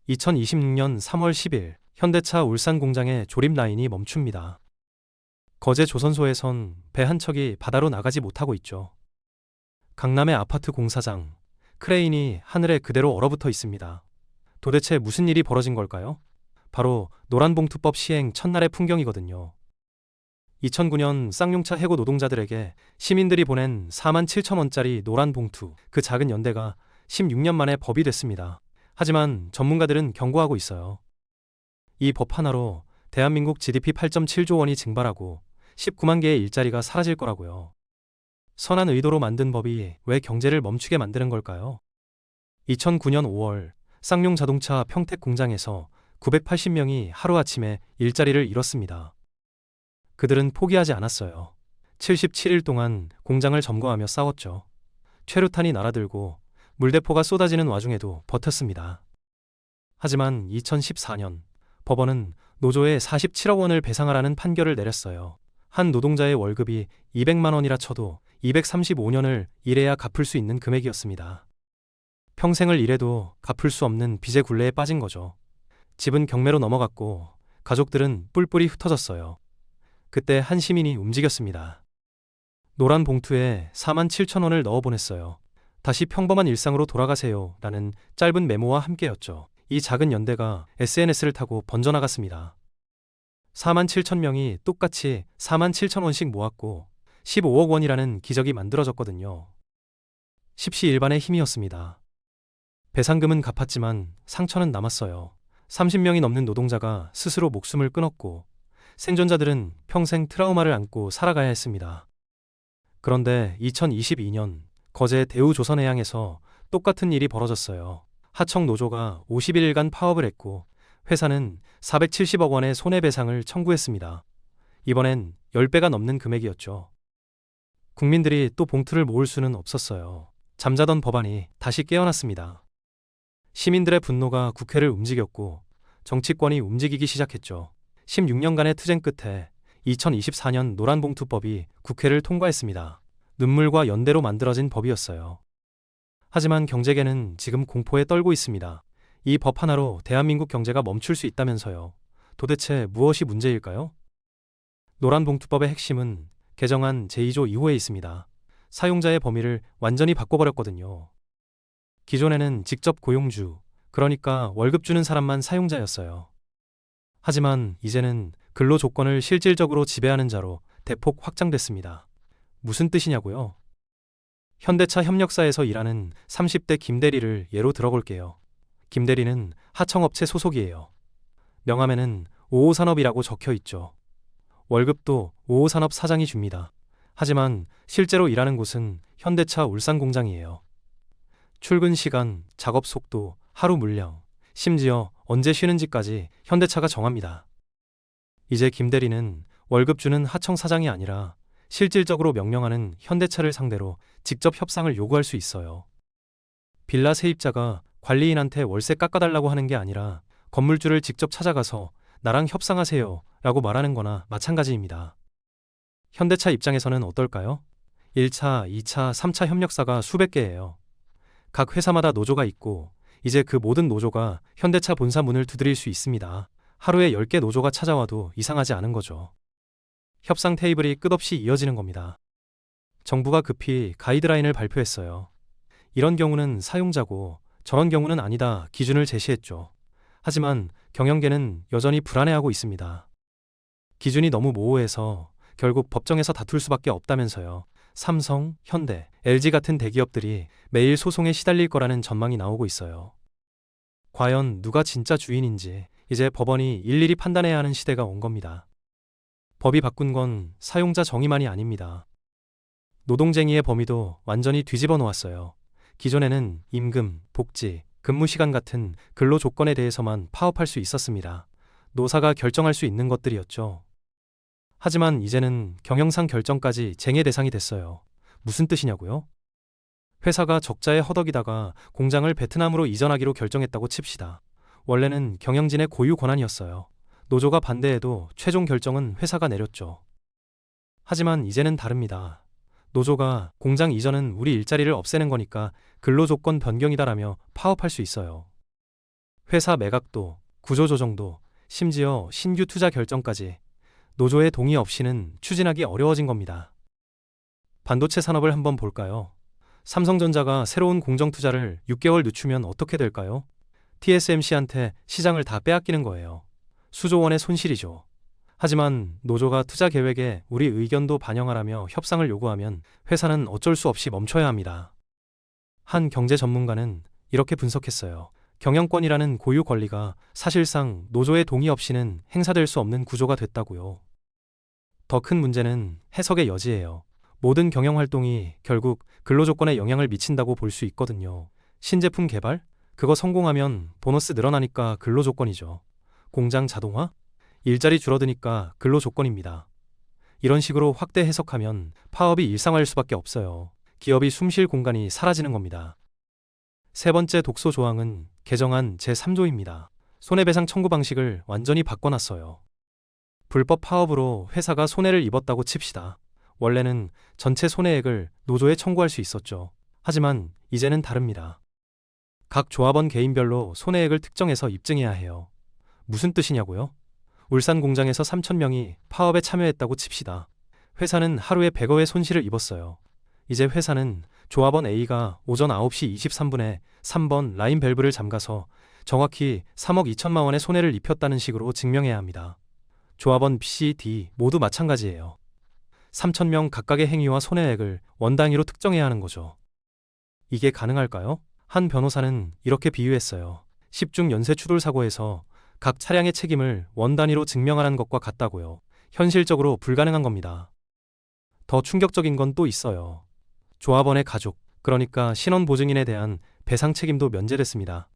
2026년 3월 10일 현대차 울산 공장의 조립 라인이 멈춥니다. 거제 조선소에선 배 한 척이 바다로 나가지 못하고 있죠. 강남의 아파트 공사장, 크레인이 하늘에 그대로 얼어붙어 있습니다. 도대체 무슨 일이 벌어진 걸까요? 바로 노란봉투법 시행 첫날의 풍경이거든요. 2009년 쌍용차 해고 노동자들에게 시민들이 보낸 4만 7천 원짜리 노란봉투, 그 작은 연대가 16년 만에 법이 됐습니다. 하지만 전문가들은 경고하고 있어요. 이 법 하나로 대한민국 GDP 8.7조 원이 증발하고 19만 개의 일자리가 사라질 거라고요. 선한 의도로 만든 법이 왜 경제를 멈추게 만드는 걸까요? 2009년 5월 쌍용 자동차 평택 공장에서 980명이 하루아침에 일자리를 잃었습니다. 그들은 포기하지 않았어요. 77일 동안 공장을 점거하며 싸웠죠. 최루탄이 날아들고 물대포가 쏟아지는 와중에도 버텼습니다. 하지만 2014년 법원은 노조에 47억 원을 배상하라는 판결을 내렸어요. 한 노동자의 월급이 200만 원이라 쳐도 235년을 일해야 갚을 수 있는 금액이었습니다. 평생을 일해도 갚을 수 없는 빚의 굴레에 빠진 거죠. 집은 경매로 넘어갔고 가족들은 뿔뿔이 흩어졌어요. 그때 한 시민이 움직였습니다. 노란 봉투에 4만 7천 원을 넣어보냈어요. 다시 평범한 일상으로 돌아가세요 라는 짧은 메모와 함께였죠. 이 작은 연대가 SNS를 타고 번져나갔습니다. 4만 7천 명이 똑같이 4만 7천 원씩 모았고 15억 원이라는 기적이 만들어졌거든요. 십시일반의 힘이었습니다. 배상금은 갚았지만 상처는 남았어요. 30명이 넘는 노동자가 스스로 목숨을 끊었고 생존자들은 평생 트라우마를 안고 살아가야 했습니다. 그런데 2022년 거제 대우조선해양에서 똑같은 일이 벌어졌어요. 하청 노조가 51일간 파업을 했고 회사는 470억 원의 손해배상을 청구했습니다. 이번엔 10배가 넘는 금액이었죠. 국민들이 또 봉투를 모을 수는 없었어요. 잠자던 법안이 다시 깨어났습니다. 시민들의 분노가 국회를 움직였고 정치권이 움직이기 시작했죠. 16년간의 투쟁 끝에 2024년 노란봉투법이 국회를 통과했습니다. 눈물과 연대로 만들어진 법이었어요. 하지만 경제계는 지금 공포에 떨고 있습니다. 이 법 하나로 대한민국 경제가 멈출 수 있다면서요. 도대체 무엇이 문제일까요? 노란봉투법의 핵심은 개정안 제2조 2호에 있습니다. 사용자의 범위를 완전히 바꿔버렸거든요. 기존에는 직접 고용주, 그러니까 월급 주는 사람만 사용자였어요. 하지만 이제는 근로 조건을 실질적으로 지배하는 자로 대폭 확장됐습니다. 무슨 뜻이냐고요? 현대차 협력사에서 일하는 30대 김대리를 예로 들어볼게요. 김대리는 하청업체 소속이에요. 명함에는 5호산업이라고 적혀 있죠. 월급도 5호산업 사장이 줍니다. 하지만 실제로 일하는 곳은 현대차 울산 공장이에요. 출근 시간, 작업 속도, 하루 물량, 심지어 언제 쉬는지까지 현대차가 정합니다. 이제 김대리는 월급 주는 하청 사장이 아니라 실질적으로 명령하는 현대차를 상대로 직접 협상을 요구할 수 있어요. 빌라 세입자가 관리인한테 월세 깎아달라고 하는 게 아니라 건물주를 직접 찾아가서 나랑 협상하세요 라고 말하는 거나 마찬가지입니다. 현대차 입장에서는 어떨까요? 1차, 2차, 3차 협력사가 수백 개예요. 각 회사마다 노조가 있고 이제 그 모든 노조가 현대차 본사 문을 두드릴 수 있습니다. 하루에 10개 노조가 찾아와도 이상하지 않은 거죠. 협상 테이블이 끝없이 이어지는 겁니다. 정부가 급히 가이드라인을 발표했어요. 이런 경우는 사용자고 저런 경우는 아니다 기준을 제시했죠. 하지만 경영계는 여전히 불안해하고 있습니다. 기준이 너무 모호해서 결국 법정에서 다툴 수밖에 없다면서요. 삼성, 현대, LG 같은 대기업들이 매일 소송에 시달릴 거라는 전망이 나오고 있어요. 과연 누가 진짜 주인인지 이제 법원이 일일이 판단해야 하는 시대가 온 겁니다. 법이 바꾼 건 사용자 정의만이 아닙니다. 노동쟁의의 범위도 완전히 뒤집어 놓았어요. 기존에는 임금, 복지, 근무시간 같은 근로 조건에 대해서만 파업할 수 있었습니다. 노사가 결정할 수 있는 것들이었죠. 하지만 이제는 경영상 결정까지 쟁의 대상이 됐어요. 무슨 뜻이냐고요? 회사가 적자에 허덕이다가 공장을 베트남으로 이전하기로 결정했다고 칩시다. 원래는 경영진의 고유 권한이었어요. 노조가 반대해도 최종 결정은 회사가 내렸죠. 하지만 이제는 다릅니다. 노조가 공장 이전은 우리 일자리를 없애는 거니까 근로조건 변경이다라며 파업할 수 있어요. 회사 매각도, 구조조정도, 심지어 신규 투자 결정까지 노조의 동의 없이는 추진하기 어려워진 겁니다. 반도체 산업을 한번 볼까요? 삼성전자가 새로운 공정 투자를 6개월 늦추면 어떻게 될까요? TSMC한테 시장을 다 빼앗기는 거예요. 수조 원의 손실이죠. 하지만 노조가 투자 계획에 우리 의견도 반영하라며 협상을 요구하면 회사는 어쩔 수 없이 멈춰야 합니다. 한 경제 전문가는 이렇게 분석했어요. 경영권이라는 고유 권리가 사실상 노조의 동의 없이는 행사될 수 없는 구조가 됐다고요. 더 큰 문제는 해석의 여지예요. 모든 경영 활동이 결국 근로조건에 영향을 미친다고 볼 수 있거든요. 신제품 개발? 그거 성공하면 보너스 늘어나니까 근로조건이죠. 공장 자동화? 일자리 줄어드니까 근로조건입니다. 이런 식으로 확대 해석하면 파업이 일상화일 수밖에 없어요. 기업이 숨쉴 공간이 사라지는 겁니다. 세 번째 독소 조항은 개정안 제3조입니다. 손해배상 청구 방식을 완전히 바꿔놨어요. 불법 파업으로 회사가 손해를 입었다고 칩시다. 원래는 전체 손해액을 노조에 청구할 수 있었죠. 하지만 이제는 다릅니다. 각 조합원 개인별로 손해액을 특정해서 입증해야 해요. 무슨 뜻이냐고요? 울산 공장에서 3,000명이 파업에 참여했다고 칩시다. 회사는 하루에 100억의 손실을 입었어요. 이제 회사는 조합원 A가 오전 9시 23분에 3번 라인 밸브를 잠가서 정확히 3억 2천만 원의 손해를 입혔다는 식으로 증명해야 합니다. 조합원 B, C, D 모두 마찬가지예요. 3,000명 각각의 행위와 손해액을 원 단위로 특정해야 하는 거죠. 이게 가능할까요? 한 변호사는 이렇게 비유했어요. 10중 연쇄 추돌 사고에서 각 차량의 책임을 원 단위로 증명하라는 것과 같다고요. 현실적으로 불가능한 겁니다. 더 충격적인 건 또 있어요. 조합원의 가족, 그러니까 신원보증인에 대한 배상 책임도 면제됐습니다.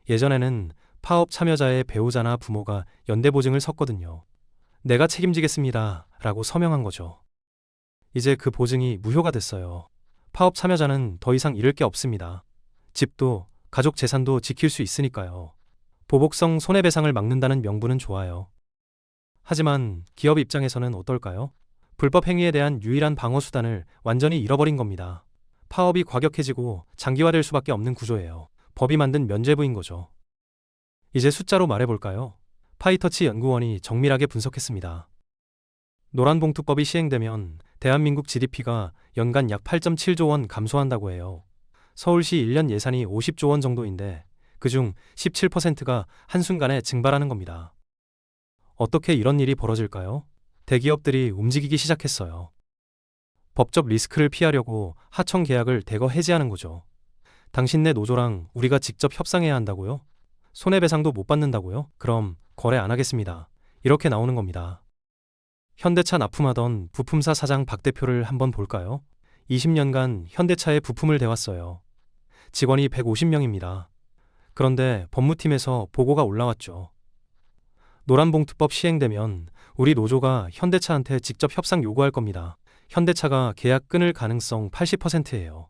예전에는 파업 참여자의 배우자나 부모가 연대보증을 섰거든요. 내가 책임지겠습니다 라고 서명한 거죠. 이제 그 보증이 무효가 됐어요. 파업 참여자는 더 이상 잃을 게 없습니다. 집도 가족 재산도 지킬 수 있으니까요. 보복성 손해배상을 막는다는 명분은 좋아요. 하지만 기업 입장에서는 어떨까요? 불법 행위에 대한 유일한 방어 수단을 완전히 잃어버린 겁니다. 파업이 과격해지고 장기화될 수밖에 없는 구조예요. 법이 만든 면죄부인 거죠. 이제 숫자로 말해볼까요? 파이터치 연구원이 정밀하게 분석했습니다. 노란봉투법이 시행되면 대한민국 GDP가 연간 약 8.7조 원 감소한다고 해요. 서울시 1년 예산이 50조 원 정도인데 그중 17%가 한순간에 증발하는 겁니다. 어떻게 이런 일이 벌어질까요? 대기업들이 움직이기 시작했어요. 법적 리스크를 피하려고 하청 계약을 대거 해지하는 거죠. 당신네 노조랑 우리가 직접 협상해야 한다고요? 손해배상도 못 받는다고요? 그럼 거래 안 하겠습니다. 이렇게 나오는 겁니다. 현대차 납품하던 부품사 사장 박 대표를 한번 볼까요? 20년간 현대차에 부품을 대왔어요. 직원이 150명입니다. 그런데 법무팀에서 보고가 올라왔죠. 노란봉투법 시행되면 우리 노조가 현대차한테 직접 협상 요구할 겁니다. 현대차가 계약 끊을 가능성 80%예요.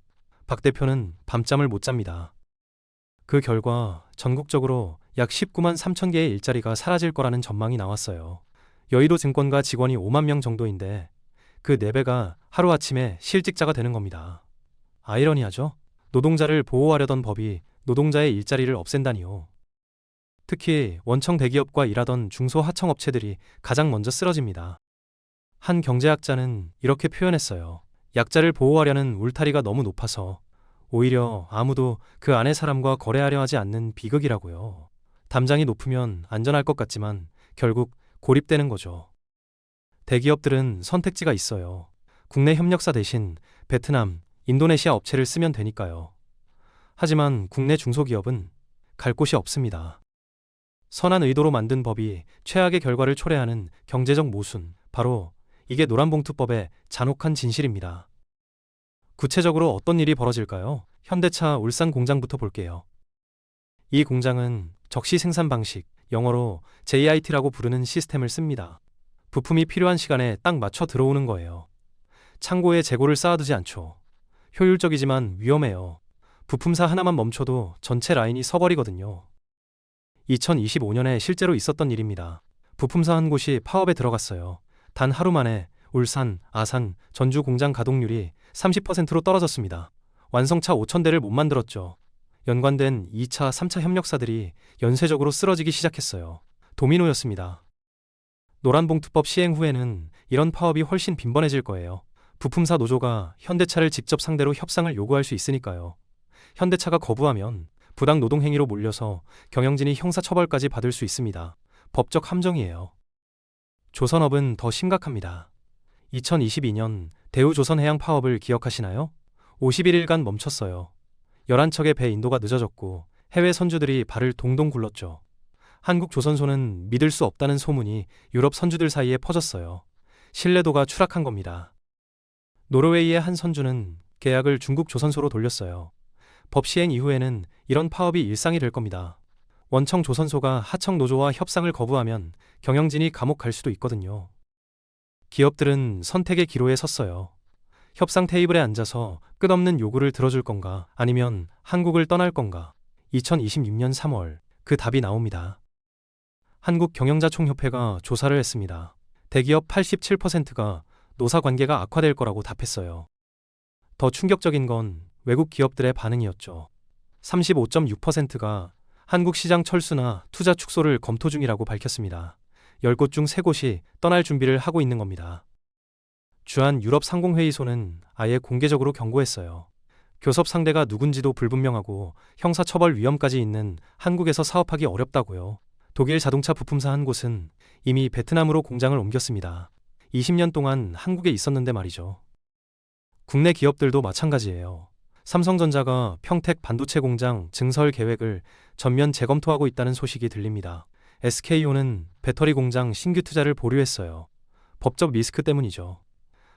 박 대표는 밤잠을 못 잡니다. 그 결과 전국적으로 약 19만 3천 개의 일자리가 사라질 거라는 전망이 나왔어요. 여의도 증권가 직원이 5만 명 정도인데 그 4배가 하루아침에 실직자가 되는 겁니다. 아이러니하죠? 노동자를 보호하려던 법이 노동자의 일자리를 없앤다니요. 특히 원청 대기업과 일하던 중소하청업체들이 가장 먼저 쓰러집니다. 한 경제학자는 이렇게 표현했어요. 약자를 보호하려는 울타리가 너무 높아서 오히려 아무도 그 안의 사람과 거래하려 하지 않는 비극이라고요. 담장이 높으면 안전할 것 같지만 결국 고립되는 거죠. 대기업들은 선택지가 있어요. 국내 협력사 대신 베트남, 인도네시아 업체를 쓰면 되니까요. 하지만 국내 중소기업은 갈 곳이 없습니다. 선한 의도로 만든 법이 최악의 결과를 초래하는 경제적 모순, 바로 이게 노란봉투법의 잔혹한 진실입니다. 구체적으로 어떤 일이 벌어질까요? 현대차 울산 공장부터 볼게요. 이 공장은 적시 생산 방식, 영어로 JIT라고 부르는 시스템을 씁니다. 부품이 필요한 시간에 딱 맞춰 들어오는 거예요. 창고에 재고를 쌓아두지 않죠. 효율적이지만 위험해요. 부품사 하나만 멈춰도 전체 라인이 서버리거든요. 2025년에 실제로 있었던 일입니다. 부품사 한 곳이 파업에 들어갔어요. 단 하루 만에 울산, 아산, 전주 공장 가동률이 30%로 떨어졌습니다. 완성차 5,000대를 못 만들었죠. 연관된 2차, 3차 협력사들이 연쇄적으로 쓰러지기 시작했어요. 도미노였습니다. 노란봉투법 시행 후에는 이런 파업이 훨씬 빈번해질 거예요. 부품사 노조가 현대차를 직접 상대로 협상을 요구할 수 있으니까요. 현대차가 거부하면 부당 노동행위로 몰려서 경영진이 형사처벌까지 받을 수 있습니다. 법적 함정이에요. 조선업은 더 심각합니다. 2022년 대우조선해양 파업을 기억하시나요? 51일간 멈췄어요. 11척의 배 인도가 늦어졌고 해외 선주들이 발을 동동 굴렀죠. 한국 조선소는 믿을 수 없다는 소문이 유럽 선주들 사이에 퍼졌어요. 신뢰도가 추락한 겁니다. 노르웨이의 한 선주는 계약을 중국 조선소로 돌렸어요. 법 시행 이후에는 이런 파업이 일상이 될 겁니다. 원청 조선소가 하청 노조와 협상을 거부하면 경영진이 감옥 갈 수도 있거든요. 기업들은 선택의 기로에 섰어요. 협상 테이블에 앉아서 끝없는 요구를 들어줄 건가, 아니면 한국을 떠날 건가. 2026년 3월 그 답이 나옵니다. 한국경영자총협회가 조사를 했습니다. 대기업 87%가 노사 관계가 악화될 거라고 답했어요. 더 충격적인 건 외국 기업들의 반응이었죠. 35.6%가 한국 시장 철수나 투자 축소를 검토 중이라고 밝혔습니다. 10곳 중 3곳이 떠날 준비를 하고 있는 겁니다. 주한 유럽 상공회의소는 아예 공개적으로 경고했어요. 교섭 상대가 누군지도 불분명하고 형사처벌 위험까지 있는 한국에서 사업하기 어렵다고요. 독일 자동차 부품사 한 곳은 이미 베트남으로 공장을 옮겼습니다. 20년 동안 한국에 있었는데 말이죠. 국내 기업들도 마찬가지예요. 삼성전자가 평택 반도체 공장 증설 계획을 전면 재검토하고 있다는 소식이 들립니다. SK온은 배터리 공장 신규 투자를 보류했어요. 법적 리스크 때문이죠.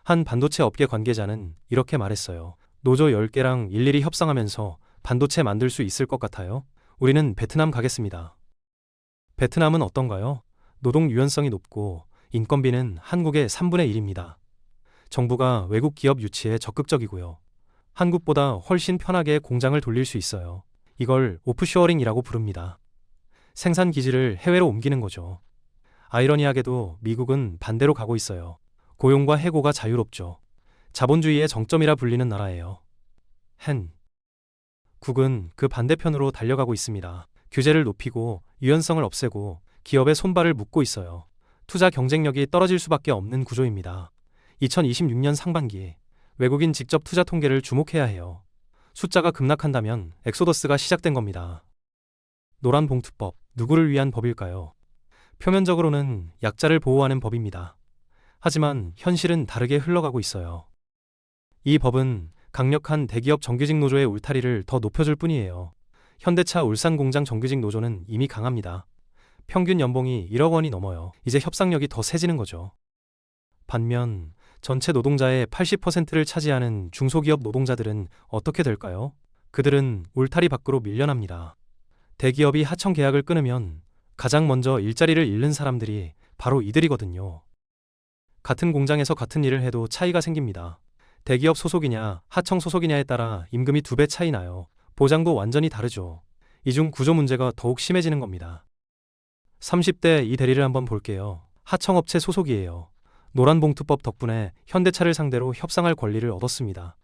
한 반도체 업계 관계자는 이렇게 말했어요. 노조 10개랑 일일이 협상하면서 반도체 만들 수 있을 것 같아요. 우리는 베트남 가겠습니다. 베트남은 어떤가요? 노동 유연성이 높고 인건비는 한국의 3분의 1입니다. 정부가 외국 기업 유치에 적극적이고요. 한국보다 훨씬 편하게 공장을 돌릴 수 있어요. 이걸 오프쇼어링이라고 부릅니다. 생산 기지를 해외로 옮기는 거죠. 아이러니하게도 미국은 반대로 가고 있어요. 고용과 해고가 자유롭죠. 자본주의의 정점이라 불리는 나라예요. 국은 그 반대편으로 달려가고 있습니다. 규제를 높이고 유연성을 없애고 기업의 손발을 묶고 있어요. 투자 경쟁력이 떨어질 수밖에 없는 구조입니다. 2026년 상반기 외국인 직접 투자 통계를 주목해야 해요. 숫자가 급락한다면 엑소더스가 시작된 겁니다. 노란봉투법, 누구를 위한 법일까요? 표면적으로는 약자를 보호하는 법입니다. 하지만 현실은 다르게 흘러가고 있어요. 이 법은 강력한 대기업 정규직 노조의 울타리를 더 높여줄 뿐이에요. 현대차 울산 공장 정규직 노조는 이미 강합니다. 평균 연봉이 1억 원이 넘어요. 이제 협상력이 더 세지는 거죠. 반면 전체 노동자의 80%를 차지하는 중소기업 노동자들은 어떻게 될까요? 그들은 울타리 밖으로 밀려납니다. 대기업이 하청 계약을 끊으면 가장 먼저 일자리를 잃는 사람들이 바로 이들이거든요. 같은 공장에서 같은 일을 해도 차이가 생깁니다. 대기업 소속이냐 하청 소속이냐에 따라 임금이 2배 차이 나요. 보장도 완전히 다르죠. 이중 구조 문제가 더욱 심해지는 겁니다. 30대 이 대리를 한번 볼게요. 하청업체 소속이에요. 노란봉투법 덕분에 현대차를 상대로 협상할 권리를 얻었습니다.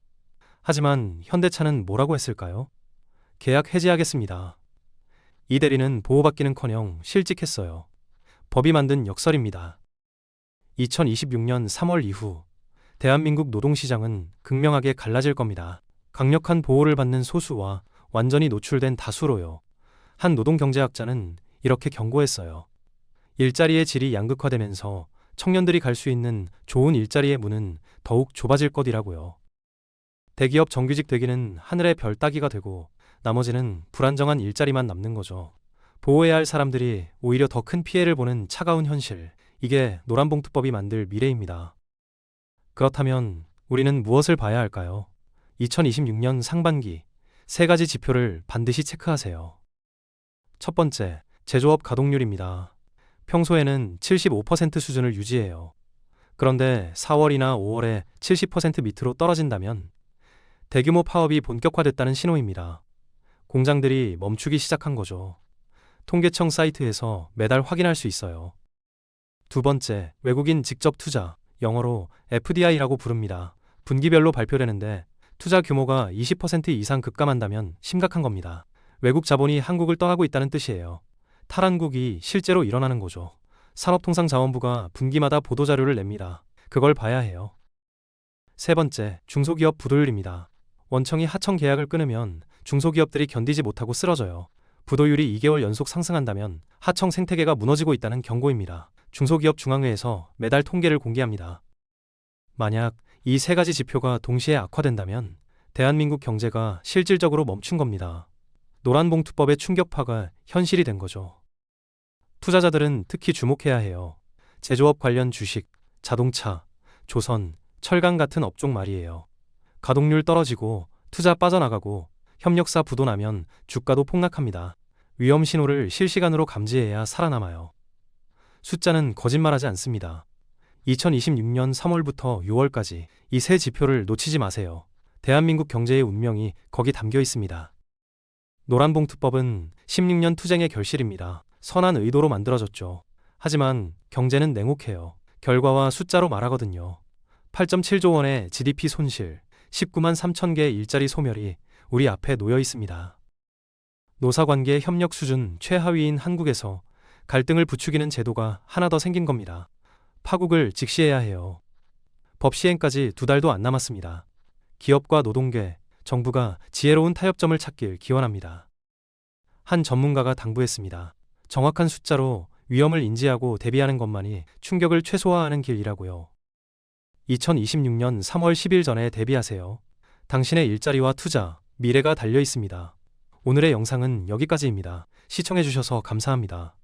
하지만 현대차는 뭐라고 했을까요? 계약 해지하겠습니다. 이 대리는 보호받기는커녕 실직했어요. 법이 만든 역설입니다. 2026년 3월 이후 대한민국 노동시장은 극명하게 갈라질 겁니다. 강력한 보호를 받는 소수와 완전히 노출된 다수로요. 한 노동경제학자는 이렇게 경고했어요. 일자리의 질이 양극화되면서 청년들이 갈 수 있는 좋은 일자리의 문은 더욱 좁아질 것이라고요. 대기업 정규직 되기는 하늘의 별 따기가 되고 나머지는 불안정한 일자리만 남는 거죠. 보호해야 할 사람들이 오히려 더 큰 피해를 보는 차가운 현실. 이게 노란봉투법이 만들 미래입니다. 그렇다면 우리는 무엇을 봐야 할까요? 2026년 상반기 3가지 지표를 반드시 체크하세요. 첫 번째, 제조업 가동률입니다. 평소에는 75% 수준을 유지해요. 그런데 4월이나 5월에 70% 밑으로 떨어진다면 대규모 파업이 본격화됐다는 신호입니다. 공장들이 멈추기 시작한 거죠. 통계청 사이트에서 매달 확인할 수 있어요. 두 번째, 외국인 직접 투자, 영어로 FDI라고 부릅니다. 분기별로 발표되는데 투자 규모가 20% 이상 급감한다면 심각한 겁니다. 외국 자본이 한국을 떠나고 있다는 뜻이에요. 탈한국이 실제로 일어나는 거죠. 산업통상자원부가 분기마다 보도자료를 냅니다. 그걸 봐야 해요. 세 번째, 중소기업 부도율입니다. 원청이 하청 계약을 끊으면 중소기업들이 견디지 못하고 쓰러져요. 부도율이 2개월 연속 상승한다면 하청 생태계가 무너지고 있다는 경고입니다. 중소기업 중앙회에서 매달 통계를 공개합니다. 만약 이 세 가지 지표가 동시에 악화된다면 대한민국 경제가 실질적으로 멈춘 겁니다. 노란봉투법의 충격파가 현실이 된 거죠. 투자자들은 특히 주목해야 해요. 제조업 관련 주식, 자동차, 조선, 철강 같은 업종 말이에요. 가동률 떨어지고 투자 빠져나가고 협력사 부도나면 주가도 폭락합니다. 위험 신호를 실시간으로 감지해야 살아남아요. 숫자는 거짓말하지 않습니다. 2026년 3월부터 6월까지 이 세 지표를 놓치지 마세요. 대한민국 경제의 운명이 거기 담겨 있습니다. 노란봉투법은 16년 투쟁의 결실입니다. 선한 의도로 만들어졌죠. 하지만 경제는 냉혹해요. 결과와 숫자로 말하거든요. 8.7조 원의 GDP 손실, 19만 3천 개의 일자리 소멸이 우리 앞에 놓여 있습니다. 노사관계 협력 수준 최하위인 한국에서 갈등을 부추기는 제도가 하나 더 생긴 겁니다. 파국을 직시해야 해요. 법 시행까지 2달도 안 남았습니다. 기업과 노동계, 정부가 지혜로운 타협점을 찾길 기원합니다. 한 전문가가 당부했습니다. 정확한 숫자로 위험을 인지하고 대비하는 것만이 충격을 최소화하는 길이라고요. 2026년 3월 10일 전에 대비하세요. 당신의 일자리와 투자, 미래가 달려 있습니다. 오늘의 영상은 여기까지입니다. 시청해주셔서 감사합니다.